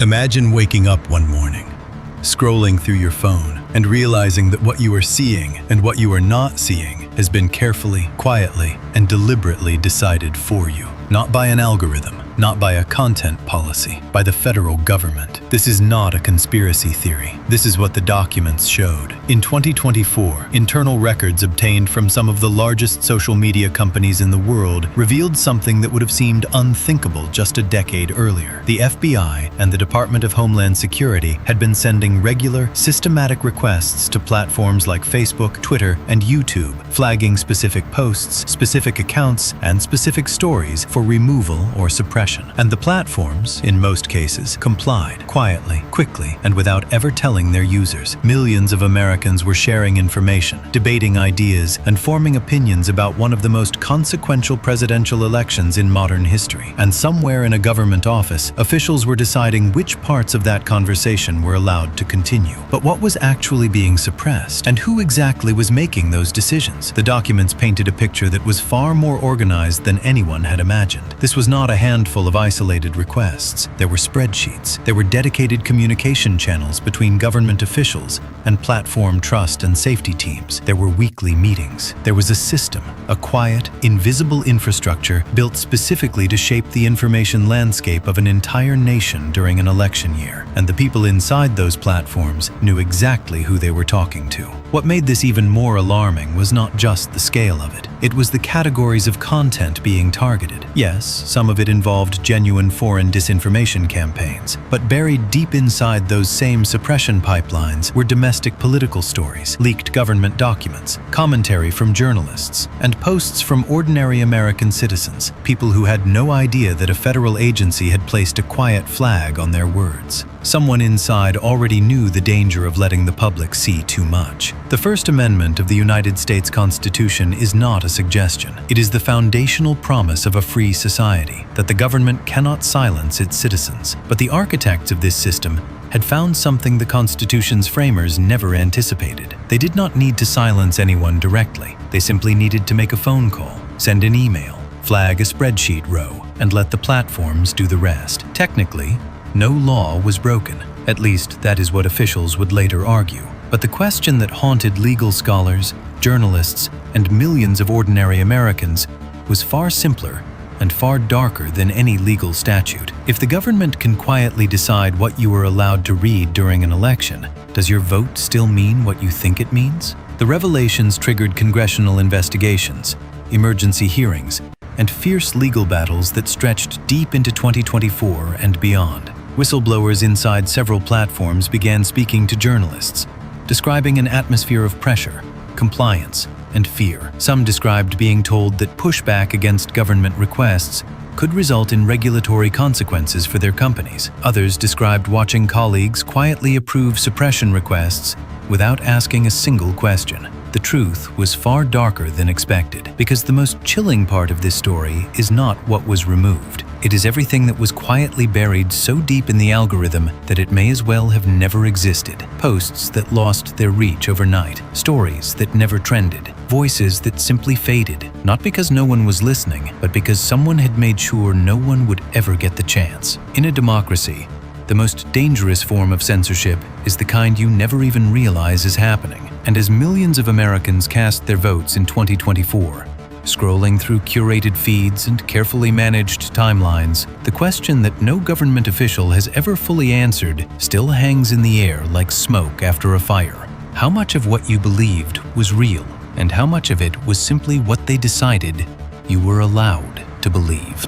Imagine waking up one morning, scrolling through your phone, and realizing that what you are seeing and what you are not seeing has been carefully, quietly, and deliberately decided for you. Not by an algorithm, not by a content policy, by the federal government. This is not a conspiracy theory. This is what the documents showed. In 2024, internal records obtained from some of the largest social media companies in the world revealed something that would have seemed unthinkable just a decade earlier. The FBI and the Department of Homeland Security had been sending regular, systematic requests to platforms like Facebook, Twitter, and YouTube, flagging specific posts, specific accounts, and specific stories for removal or suppression. And the platforms, in most cases, complied quietly, quickly, and without ever telling their users. Millions of Americans were sharing information, debating ideas, and forming opinions about one of the most consequential presidential elections in modern history. And somewhere in a government office, officials were deciding which parts of that conversation were allowed to continue. But what was actually being suppressed? And who exactly was making those decisions? The documents painted a picture that was far more organized than anyone had imagined. This was not a handful of isolated requests. There were spreadsheets. There were dedicated communication channels between government officials and platform trust and safety teams. There were weekly meetings. There was a system, a quiet, invisible infrastructure built specifically to shape the information landscape of an entire nation during an election year. And the people inside those platforms knew exactly who they were talking to. What made this even more alarming was not just the scale of it. It was the categories of content being targeted. Yes, some of it involved genuine foreign disinformation campaigns, but buried deep inside those same suppression pipelines were domestic political stories, leaked government documents, commentary from journalists, and posts from ordinary American citizens, people who had no idea that a federal agency had placed a quiet flag on their words. Someone inside already knew the danger of letting the public see too much. The First Amendment of the United States Constitution is not a suggestion. It is the foundational promise of a free society, that the government cannot silence its citizens. But the architects of this system had found something the Constitution's framers never anticipated. They did not need to silence anyone directly. They simply needed to make a phone call, send an email, flag a spreadsheet row, and let the platforms do the rest. Technically, no law was broken. At least, that is what officials would later argue. But the question that haunted legal scholars, journalists, and millions of ordinary Americans was far simpler and far darker than any legal statute. If the government can quietly decide what you are allowed to read during an election, does your vote still mean what you think it means? The revelations triggered congressional investigations, emergency hearings, and fierce legal battles that stretched deep into 2024 and beyond. Whistleblowers inside several platforms began speaking to journalists, describing an atmosphere of pressure, compliance, and fear. Some described being told that pushback against government requests could result in regulatory consequences for their companies. Others described watching colleagues quietly approve suppression requests without asking a single question. The truth was far darker than expected, because the most chilling part of this story is not what was removed. It is everything that was quietly buried so deep in the algorithm that it may as well have never existed. Posts that lost their reach overnight, stories that never trended, voices that simply faded, not because no one was listening, but because someone had made sure no one would ever get the chance. In a democracy, the most dangerous form of censorship is the kind you never even realize is happening. And as millions of Americans cast their votes in 2024, scrolling through curated feeds and carefully managed timelines, the question that no government official has ever fully answered still hangs in the air like smoke after a fire. How much of what you believed was real, and how much of it was simply what they decided you were allowed to believe?